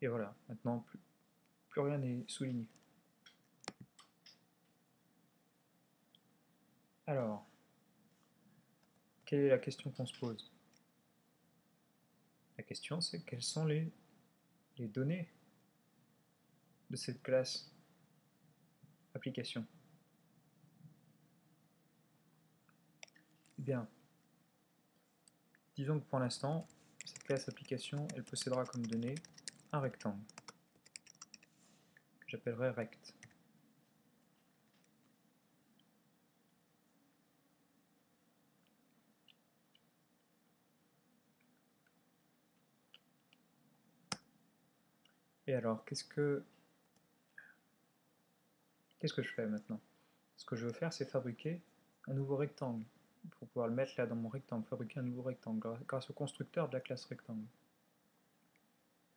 Et voilà, maintenant plus rien n'est souligné. Alors, quelle est la question qu'on se pose? La question c'est quelles sont les données de cette classe application? Eh bien, disons que pour l'instant, cette classe application, elle possédera comme données un rectangle, que j'appellerai rect. Et alors, qu'est-ce que je fais maintenant? Ce que je veux faire, c'est fabriquer un nouveau rectangle. Pour pouvoir le mettre là dans mon rectangle, fabriquer un nouveau rectangle grâce au constructeur de la classe rectangle.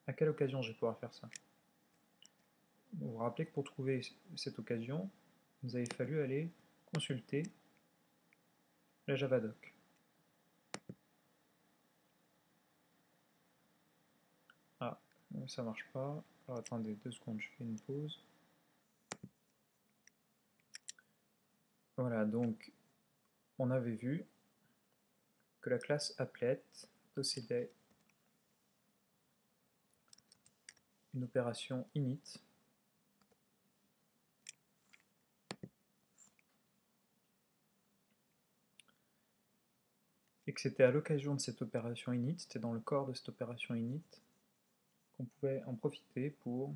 À quelle occasion je vais pouvoir faire ça? Vous vous rappelez que pour trouver cette occasion, il nous avait fallu aller consulter la Javadoc. Ah, ça marche pas. Alors attendez 2 secondes, je fais une pause. Voilà, donc on avait vu que la classe applet possédait une opération init et que c'était à l'occasion de cette opération init, c'était dans le corps de cette opération init, qu'on pouvait en profiter pour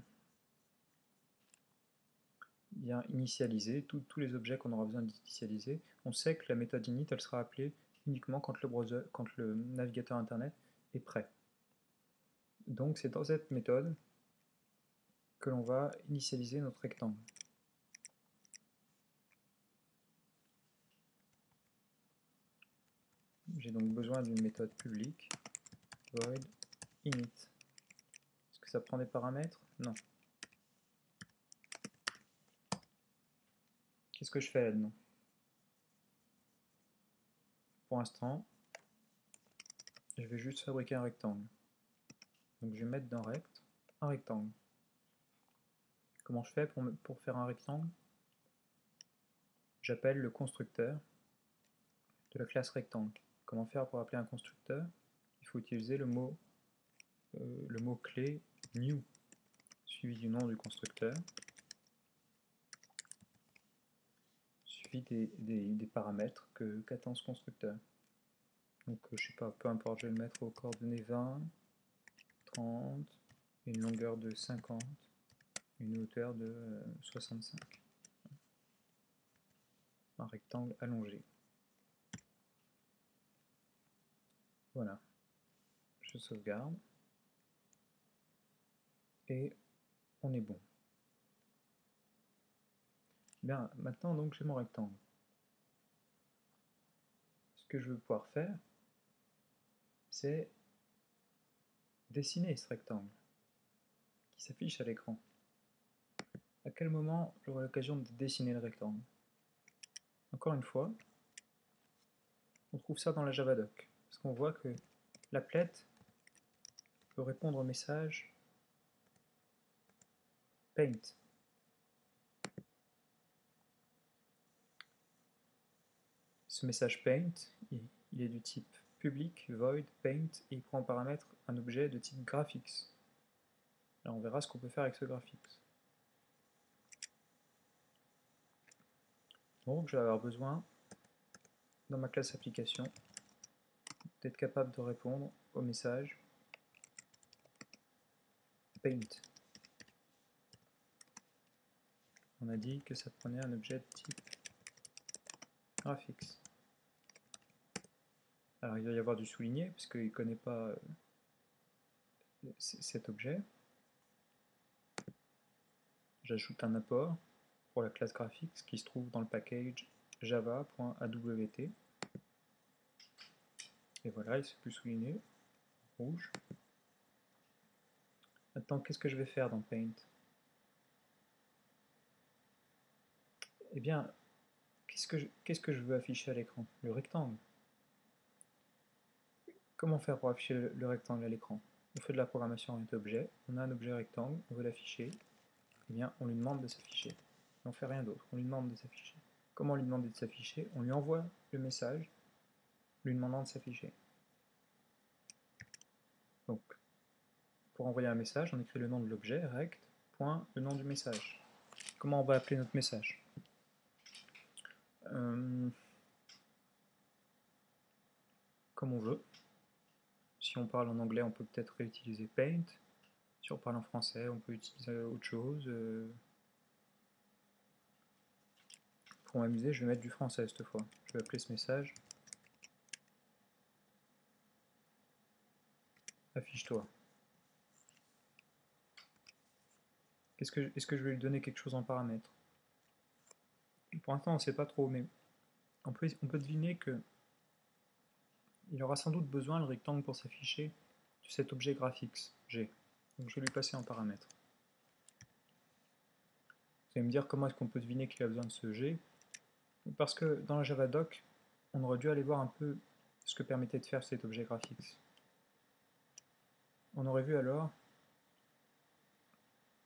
bien initialiser tous les objets qu'on aura besoin d'initialiser. On sait que la méthode init, elle sera appelée uniquement quand le navigateur internet est prêt. Donc c'est dans cette méthode que l'on va initialiser notre rectangle. J'ai donc besoin d'une méthode publique, void init. Est-ce que ça prend des paramètres? Non. Qu'est-ce que je fais là-dedans? Pour l'instant, je vais juste fabriquer un rectangle. Donc je vais mettre dans rect un rectangle. Comment je fais pour faire un rectangle? J'appelle le constructeur de la classe rectangle. Comment faire pour appeler un constructeur? Il faut utiliser le mot-clé new suivi du nom du constructeur, suivi des paramètres qu'attend ce constructeur. Donc je sais pas, peu importe, je vais le mettre aux coordonnées 20, 30, une longueur de 50, une hauteur de 65. Un rectangle allongé. Voilà. Je sauvegarde. Et on est bon. Bien, maintenant donc j'ai mon rectangle. Ce que je veux pouvoir faire, c'est dessiner ce rectangle qui s'affiche à l'écran. À quel moment j'aurai l'occasion de dessiner le rectangle? Encore une fois, on trouve ça dans la Javadoc, parce qu'on voit que l'applet peut répondre au message paint. Ce message paint, il est du type public, void, paint, et il prend en paramètre un objet de type graphics. Alors on verra ce qu'on peut faire avec ce graphics. Donc je vais avoir besoin, dans ma classe application, d'être capable de répondre au message paint. On a dit que ça prenait un objet de type graphics. Alors il va y avoir du souligné, parce qu'il ne connaît pas cet objet. J'ajoute un apport pour la classe graphics qui se trouve dans le package java.awt. Et voilà, il s'est plus souligné, rouge. Maintenant, qu'est-ce que je vais faire dans Paint? Eh bien, qu'est-ce que je veux afficher à l'écran? Le rectangle. Comment faire pour afficher le rectangle à l'écran? on fait de la programmation orientée objet, on a un objet rectangle, on veut l'afficher, eh bien on lui demande de s'afficher. On ne fait rien d'autre, on lui demande de s'afficher. Comment lui demander de s'afficher? On lui envoie le message lui demandant de s'afficher. Donc, pour envoyer un message, on écrit le nom de l'objet, rect, point, le nom du message. Comment on va appeler notre message? Comme on veut. Si on parle en anglais, on peut peut-être réutiliser paint. Si on parle en français, on peut utiliser autre chose. Pour m'amuser, je vais mettre du français cette fois. Je vais appeler ce message affiche-toi. Est-ce que je vais lui donner quelque chose en paramètre? Pour l'instant, on ne sait pas trop, mais on peut deviner que il aura sans doute besoin, le rectangle, pour s'afficher, de cet objet graphics G. Donc je vais lui passer en paramètre. Vous allez me dire comment est-ce qu'on peut deviner qu'il a besoin de ce G? Parce que dans la Javadoc, on aurait dû aller voir un peu ce que permettait de faire cet objet graphics. On aurait vu alors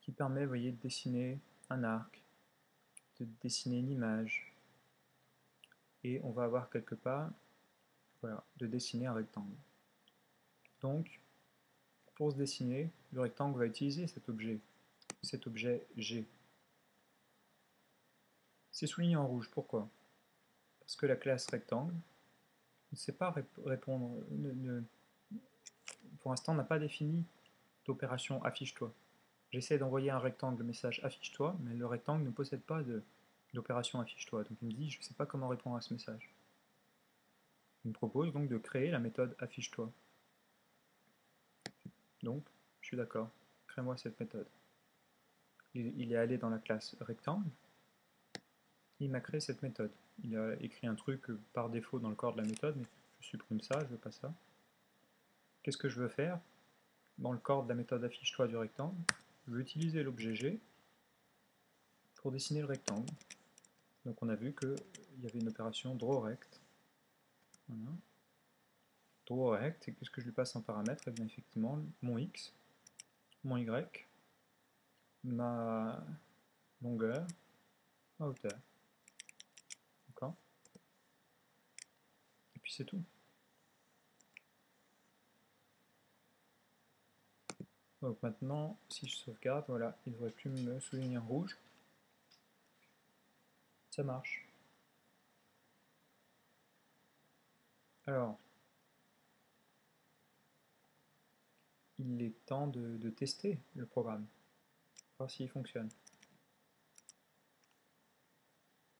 qu'il permet, vous voyez, de dessiner un arc, de dessiner une image, et on va avoir quelque part, voilà, de dessiner un rectangle. Donc, pour se dessiner, le rectangle va utiliser cet objet G. C'est souligné en rouge, pourquoi? Parce que la classe rectangle ne sait pas répondre, pour l'instant n'a pas défini d'opération affiche-toi. J'essaie d'envoyer un rectangle le message affiche-toi, mais le rectangle ne possède pas d'opération affiche-toi. Donc il me dit, je ne sais pas comment répondre à ce message. Il me propose donc de créer la méthode affiche-toi. Donc, je suis d'accord, crée-moi cette méthode. Il est allé dans la classe rectangle, il m'a créé cette méthode. Il a écrit un truc par défaut dans le corps de la méthode, mais je supprime ça, je veux pas ça. Qu'est-ce que je veux faire? Dans le corps de la méthode affiche-toi du rectangle, je veux utiliser l'objet G pour dessiner le rectangle. Donc on a vu qu'il y avait une opération drawRect. Voilà. DrawRect, et qu'est-ce que je lui passe en paramètre? Et bien effectivement, mon X, mon Y, ma longueur, ma hauteur. D'accord? Et puis c'est tout. Donc maintenant, si je sauvegarde, voilà, il ne devrait plus me souligner en rouge. Ça marche. Alors, il est temps de tester le programme, voir s'il fonctionne.